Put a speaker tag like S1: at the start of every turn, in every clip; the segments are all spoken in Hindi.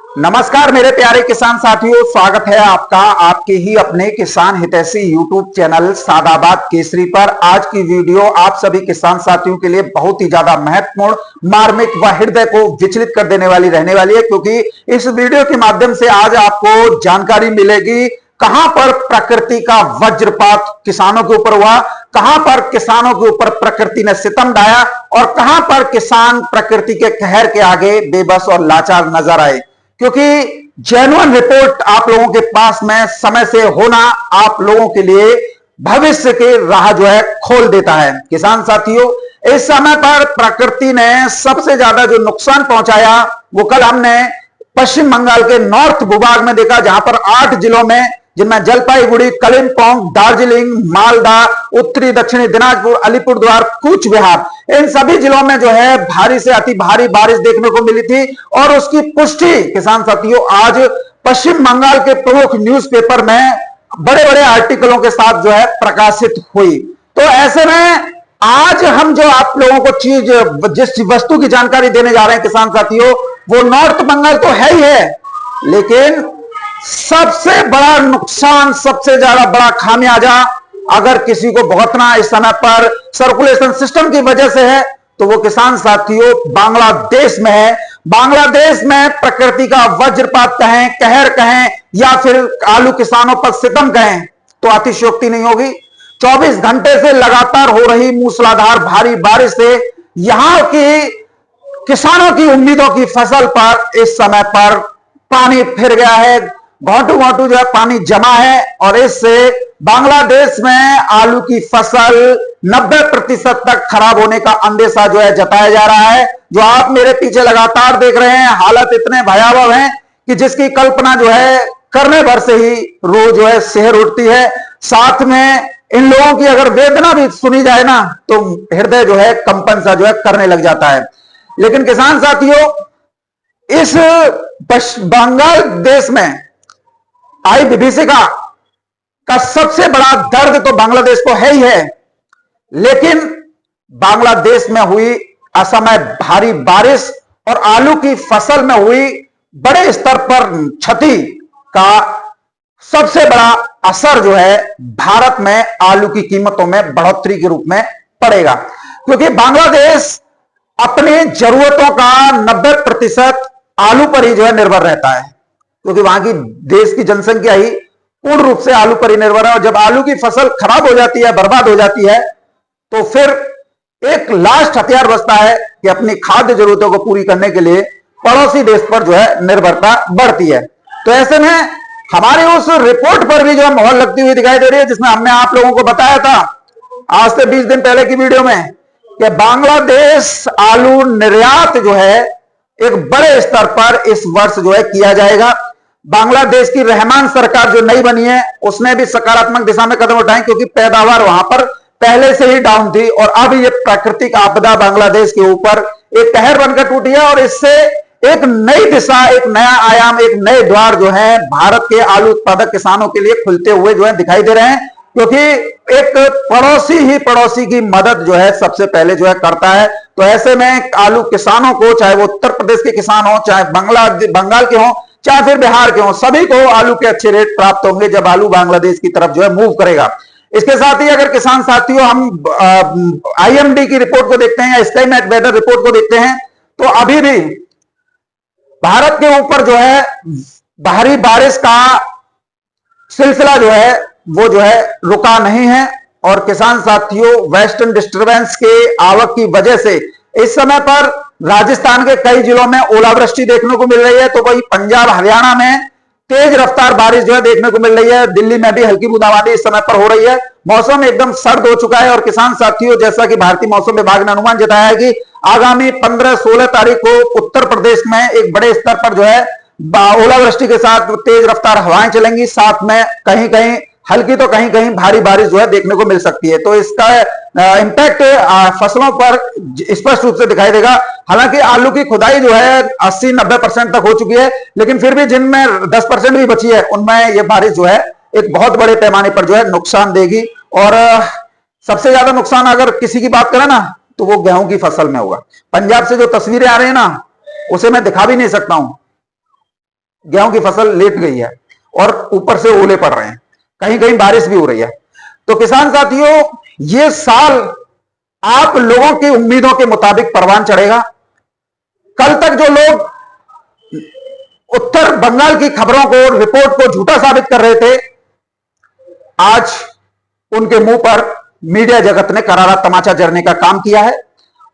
S1: नमस्कार मेरे प्यारे किसान साथियों, स्वागत है आपका आपके ही अपने किसान हितैषी यूट्यूब चैनल सादाबाद केसरी पर। आज की वीडियो आप सभी किसान साथियों के लिए बहुत ही ज्यादा महत्वपूर्ण, मार्मिक व हृदय को विचलित कर देने वाली रहने वाली है, क्योंकि इस वीडियो के माध्यम से आज आपको जानकारी मिलेगी कहां पर प्रकृति का वज्रपात किसानों के ऊपर हुआ, कहां पर किसानों के ऊपर प्रकृति ने सितम ढाया और कहां पर किसान प्रकृति के कहर के आगे बेबस और लाचार नजर आए। क्योंकि जेन्युइन रिपोर्ट आप लोगों के पास में समय से होना आप लोगों के लिए भविष्य की राह जो है खोल देता है। किसान साथियों, इस समय पर प्रकृति ने सबसे ज्यादा जो नुकसान पहुंचाया वो कल हमने पश्चिम बंगाल के नॉर्थ भूभाग में देखा, जहां पर 8 जिलों में, जिनमें जलपाईगुड़ी, कलिम्पोंग, दार्जिलिंग, मालदा, उत्तरी दक्षिणी दिनाजपुर, अलीपुरद्वार, कूच बिहार, इन सभी जिलों में जो है भारी से अति भारी बारिश देखने को मिली थी। और उसकी पुष्टि किसान साथियों आज पश्चिम बंगाल के प्रमुख न्यूज़पेपर में बड़े बड़े आर्टिकलों के साथ जो है प्रकाशित हुई। तो ऐसे में आज हम जो आप लोगों को जिस वस्तु की जानकारी देने जा रहे हैं किसान साथियों, वो नॉर्थ बंगाल तो है ही है, लेकिन सबसे बड़ा नुकसान, सबसे ज्यादा बड़ा खामियाजा अगर किसी को भुगतना इस समय पर सर्कुलेशन सिस्टम की वजह से है तो वो किसान साथियों बांग्लादेश में है। बांग्लादेश में प्रकृति का वज्रपात कहें, कहर कहें या फिर आलू किसानों पर सितम कहें तो अतिशयोक्ति नहीं होगी। 24 घंटे से लगातार हो रही मूसलाधार भारी बारिश से यहां की किसानों की उम्मीदों की फसल पर इस समय पर पानी फिर गया है, घोंटू घोंटू जो है पानी जमा है और इससे बांग्लादेश में आलू की फसल 90% तक खराब होने का अंदेशा जो है जताया जा रहा है। जो आप मेरे पीछे लगातार देख रहे हैं, हालत इतने भयावह हैं कि जिसकी कल्पना जो है करने भर से ही रोज जो है शहर उठती है। साथ में इन लोगों की अगर वेदना भी सुनी जाए ना तो हृदय जो है कंपन सा जो है करने लग जाता है। लेकिन किसान साथियों, इस बंगाल देश में आई विभीषिका का सबसे बड़ा दर्द तो बांग्लादेश को है ही है, लेकिन बांग्लादेश में हुई असमय भारी बारिश और आलू की फसल में हुई बड़े स्तर पर क्षति का सबसे बड़ा असर जो है भारत में आलू की कीमतों में बढ़ोतरी के रूप में पड़ेगा। क्योंकि बांग्लादेश अपनी जरूरतों का 90% आलू पर ही जो है निर्भर रहता है, क्योंकि वहां की देश की जनसंख्या ही पूर्ण रूप से आलू पर ही निर्भर है। और जब आलू की फसल खराब हो जाती है, बर्बाद हो जाती है, तो फिर एक लास्ट हथियार बचता है कि अपनी खाद्य जरूरतों को पूरी करने के लिए पड़ोसी देश पर जो है निर्भरता बढ़ती है। तो ऐसे में हमारी उस रिपोर्ट पर भी जो है मोहर लगती हुई दिखाई दे रही है, जिसमें हमने आप लोगों को बताया था आज से 20 दिन पहले की वीडियो में कि बांग्लादेश आलू निर्यात जो है एक बड़े स्तर पर इस वर्ष जो है किया जाएगा। बांग्लादेश की रहमान सरकार जो नई बनी है उसने भी सकारात्मक दिशा में कदम उठाए, क्योंकि पैदावार वहां पर पहले से ही डाउन थी और अब ये प्राकृतिक आपदा बांग्लादेश के ऊपर एक कहर बनकर टूटी है। और इससे एक नई दिशा, एक नया आयाम, एक नए द्वार जो है भारत के आलू उत्पादक किसानों के लिए खुलते हुए जो है दिखाई दे रहे हैं। क्योंकि एक पड़ोसी ही पड़ोसी की मदद जो है सबसे पहले जो है करता है। तो ऐसे में आलू किसानों को, चाहे वो उत्तर प्रदेश के किसान हो, चाहे बंगाल के हो, चाहे फिर बिहार के हो, सभी को आलू के अच्छे रेट प्राप्त होंगे जब आलू बांग्लादेश की तरफ जो है मूव करेगा। इसके साथ ही अगर किसान साथियों हम आईएमडी की रिपोर्ट को देखते हैं या स्काईमेट वेदर रिपोर्ट को देखते हैं तो अभी भी भारत के ऊपर जो है भारी बारिश का सिलसिला जो है वो जो है रुका नहीं है। और किसान साथियों, वेस्टर्न डिस्टर्बेंस के आवक की वजह से इस समय पर राजस्थान के कई जिलों में ओलावृष्टि देखने को मिल रही है, तो वही पंजाब हरियाणा में तेज रफ्तार बारिश जो है देखने को मिल रही है। दिल्ली में भी हल्की बूंदाबांदी इस समय पर हो रही है। मौसम एकदम सर्द हो चुका है। और किसान साथियों, जैसा कि भारतीय मौसम विभाग ने अनुमान जताया है कि आगामी 15-16 तारीख को उत्तर प्रदेश में एक बड़े स्तर पर जो है ओलावृष्टि के साथ तेज रफ्तार हवाएं चलेंगी, साथ में कहीं कहीं हल्की तो कहीं कहीं भारी बारिश जो है देखने को मिल सकती है। तो इसका इंपैक्ट फसलों पर स्पष्ट रूप से दिखाई देगा। हालांकि आलू की खुदाई जो है 80-90% तक हो चुकी है, लेकिन फिर भी जिनमें 10% भी बची है उनमें यह बारिश जो है एक बहुत बड़े पैमाने पर जो है नुकसान देगी। और सबसे ज्यादा नुकसान अगर किसी की बात करें ना तो वो गेहूं की फसल में होगा। पंजाब से जो तस्वीरें आ रही है ना उसे मैं दिखा भी नहीं सकता हूं। गेहूं की फसल लेट गई है और ऊपर से ओले पड़ रहे हैं, कहीं कहीं बारिश भी हो रही है। तो किसान साथियों, ये साल आप लोगों की उम्मीदों के मुताबिक परवान चढ़ेगा। कल तक जो लोग उत्तर बंगाल की खबरों को, रिपोर्ट को झूठा साबित कर रहे थे, आज उनके मुंह पर मीडिया जगत ने करारा तमाचा जड़ने का काम किया है।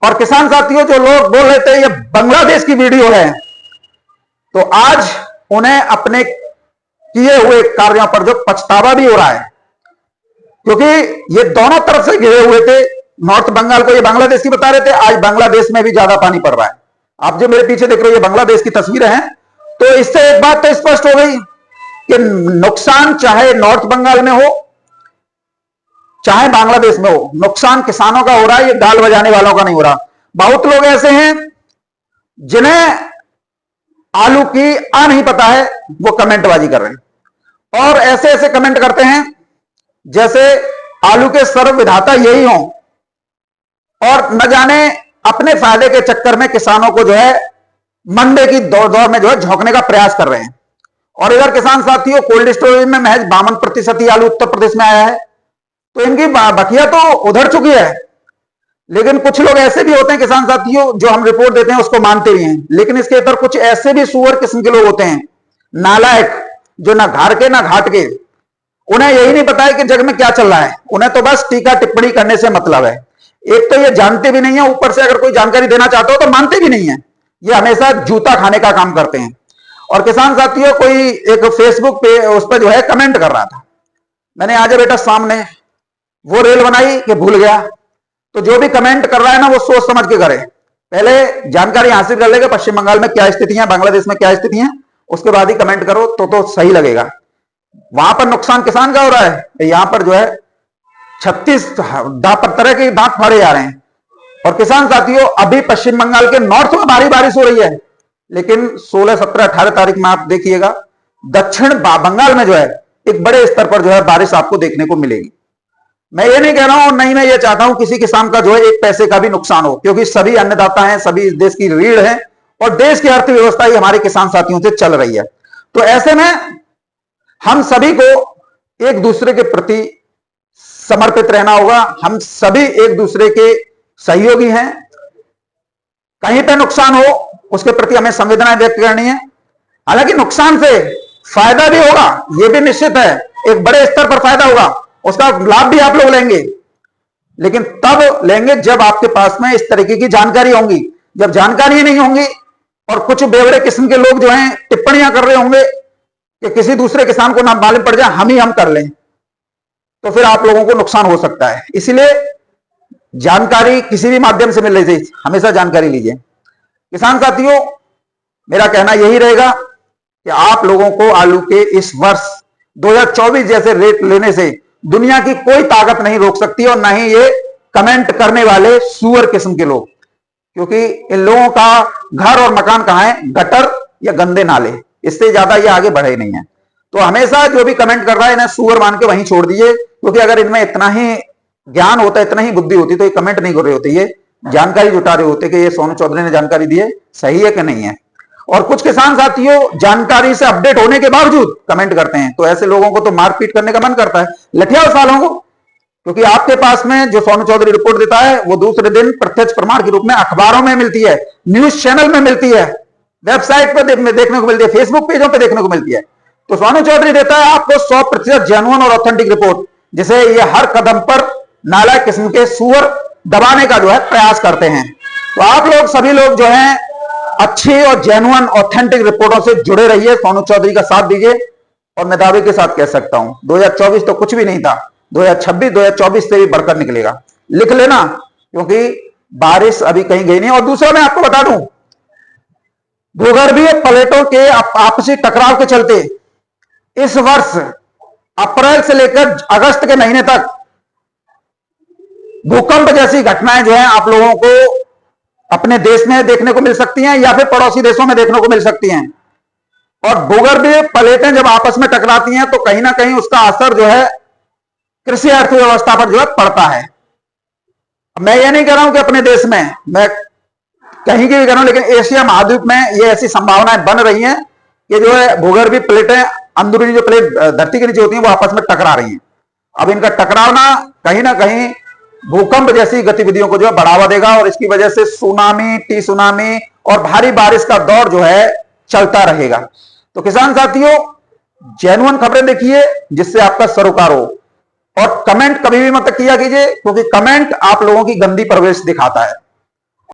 S1: और किसान साथियों, जो लोग बोल रहे थे ये बांग्लादेश की वीडियो है, तो आज उन्हें अपने किए हुए कार्यों पर जो पछतावा भी हो रहा है, क्योंकि ये दोनों तरफ से घिरे हुए थे। नॉर्थ बंगाल को ये बांग्लादेश की बता रहे थे, आज बांग्लादेश में भी ज्यादा पानी पड़ रहा है। आप जो मेरे पीछे देख रहे हो ये बांग्लादेश की तस्वीरें हैं। तो इससे एक बात तो स्पष्ट हो गई कि नुकसान चाहे नॉर्थ बंगाल में हो चाहे बांग्लादेश में हो, नुकसान किसानों का हो रहा है, ये गाल बजाने वालों का नहीं हो रहा। बहुत लोग ऐसे हैं जिन्हें आलू की आ नहीं पता है, वो कमेंटबाजी कर रहे हैं और ऐसे ऐसे कमेंट करते हैं जैसे आलू के सर्व विधाता यही हों, और न जाने अपने फायदे के चक्कर में किसानों को जो है मंदे की दौर में जो है झोंकने का प्रयास कर रहे हैं। और इधर किसान साथियों, कोल्ड स्टोरेज में महज 52% ही आलू उत्तर प्रदेश में आया है, तो इनकी बखिया तो उधर चुकी है। लेकिन कुछ लोग ऐसे भी होते हैं किसान साथियों, जो हम रिपोर्ट देते हैं उसको मानते भी हैं, लेकिन इसके इधर कुछ ऐसे भी सुअर किस्म के लोग होते हैं, नालायक, जो ना घर के ना घाट के। उन्हें यही नहीं पता है कि जग में क्या चल रहा है, उन्हें तो बस टीका टिप्पणी करने से मतलब है। एक तो ये जानते भी नहीं है, ऊपर से अगर कोई जानकारी देना चाहते हो तो मानते भी नहीं है। ये हमेशा जूता खाने का काम करते हैं। और किसान साथियों, कोई एक फेसबुक पे उस पर जो है कमेंट कर रहा था, मैंने आज बेटा सामने वो रेल बनाई कि भूल गया। तो जो भी कमेंट कर रहा है ना, वो सोच समझ के करे, पहले जानकारी हासिल कर लेगा पश्चिम बंगाल में क्या स्थिति है, बांग्लादेश में क्या स्थिति है, उसके बाद ही कमेंट करो तो सही लगेगा। वहां पर नुकसान किसान का हो रहा है, यहां पर जो है 36 तरह के दांत फाड़े जा रहे हैं। और किसान साथियों, अभी पश्चिम बंगाल के नॉर्थ में भारी बारिश हो रही है, लेकिन 16, 17, 18 तारीख में आप देखिएगा दक्षिण बंगाल में जो है एक बड़े स्तर पर जो है बारिश आपको देखने को मिलेगी। मैं ये नहीं कह रहा हूं, नहीं मैं ये चाहता हूं किसी किसान का जो है एक पैसे का भी नुकसान हो, क्योंकि सभी अन्नदाता हैं, सभी इस देश की रीढ़ है और देश की अर्थव्यवस्था ही हमारे किसान साथियों से चल रही है। तो ऐसे में हम सभी को एक दूसरे के प्रति समर्पित रहना होगा। हम सभी एक दूसरे के सहयोगी हैं। कहीं पे नुकसान हो उसके प्रति हमें संवेदनाएं व्यक्त करनी है। हालांकि नुकसान से फायदा भी होगा, यह भी निश्चित है, एक बड़े स्तर पर फायदा होगा, उसका लाभ भी आप लोग लेंगे, लेकिन तब लेंगे जब आपके पास में इस तरीके की जानकारी होंगी। जब जानकारी नहीं होंगी और कुछ बेवड़े किस्म के लोग जो हैं टिप्पणियां कर रहे होंगे कि किसी दूसरे किसान को ना मालूम पड़ जाए हम कर लें, तो फिर आप लोगों को नुकसान हो सकता है। इसलिए जानकारी किसी भी माध्यम से मिल रही थी, हमेशा जानकारी लीजिए। किसान साथियों, मेरा कहना यही रहेगा कि आप लोगों को आलू के इस वर्ष 2024 जैसे रेट लेने से दुनिया की कोई ताकत नहीं रोक सकती, और ना ही ये कमेंट करने वाले सुअर किस्म के लोग, क्योंकि इन लोगों का घर और मकान कहां है, गटर या गंदे नाले, इससे ज्यादा ये आगे बढ़े नहीं है। तो हमेशा जो भी कमेंट कर रहा है इन्हें सुअर मान के वहीं छोड़ दीजिए, क्योंकि अगर इनमें इतना ही ज्ञान होता, इतना ही बुद्धि होती, तो ये कमेंट नहीं कर रहे होते, ये जानकारी जुटा रहे होते कि ये सोनू चौधरी ने जानकारी दी है, सही है कि नहीं है। और कुछ किसान साथियों जानकारी से अपडेट होने के बावजूद कमेंट करते हैं, तो ऐसे लोगों को तो मारपीट करने का मन करता है, लठियाओ सालों को। क्योंकि आपके पास में जो सोनू चौधरी रिपोर्ट देता है वो दूसरे दिन प्रत्यक्ष प्रमाण के रूप में अखबारों में मिलती है, न्यूज चैनल में मिलती है, वेबसाइट पर देखने को मिलती है, फेसबुक पेजों पर देखने को मिलती है। तो सोनू चौधरी देता है आपको 100% जेन्युइन और ऑथेंटिक रिपोर्ट, जिसे ये हर कदम पर नालायक किस्म के सुअर दबाने का जो है प्रयास करते हैं। तो आप लोग सभी लोग जो हैं अच्छी और जेन्युइन ऑथेंटिक रिपोर्टों से जुड़े रहिए, सोनू चौधरी का साथ दीजिए। और मैं दावे के साथ कह सकता हूं 2024 तो कुछ भी नहीं था, 2026 2024 से भी बढ़कर निकलेगा। लिख लेना, क्योंकि बारिश अभी कहीं गई नहीं। और दूसरा मैं आपको बता दूं, भूगर्भीय प्लेटों के आपसी टकराव के चलते इस वर्ष अप्रैल से लेकर अगस्त के महीने तक भूकंप जैसी घटनाएं जो है आप लोगों को अपने देश में देखने को मिल सकती हैं या फिर पड़ोसी देशों में देखने को मिल सकती हैं। और भूगर्भीय प्लेटें जब आपस में टकराती हैं तो कहीं ना कहीं उसका असर जो है कृषि अर्थव्यवस्था पर जो है पड़ता है। मैं ये नहीं कह रहा हूं कि अपने देश में, मैं कहीं की भी कह रहा हूं, लेकिन एशिया महाद्वीप में ये ऐसी संभावनाएं बन रही हैं कि जो है भूगर्भीय प्लेटें, अंदरूनी जो प्लेट धरती के नीचे होती हैं, वो आपस में टकरा रही हैं। अब इनका टकराना कहीं ना कहीं भूकंप जैसी गतिविधियों को जो है बढ़ावा देगा, और इसकी वजह से सुनामी, टी सुनामी और भारी बारिश का दौर जो है चलता रहेगा। तो किसान साथियों, जेन्युइन खबरें देखिए जिससे आपका सरोकार हो, और कमेंट कभी भी मत किया कीजिए, क्योंकि कमेंट आप लोगों की गंदी परवरिश दिखाता है।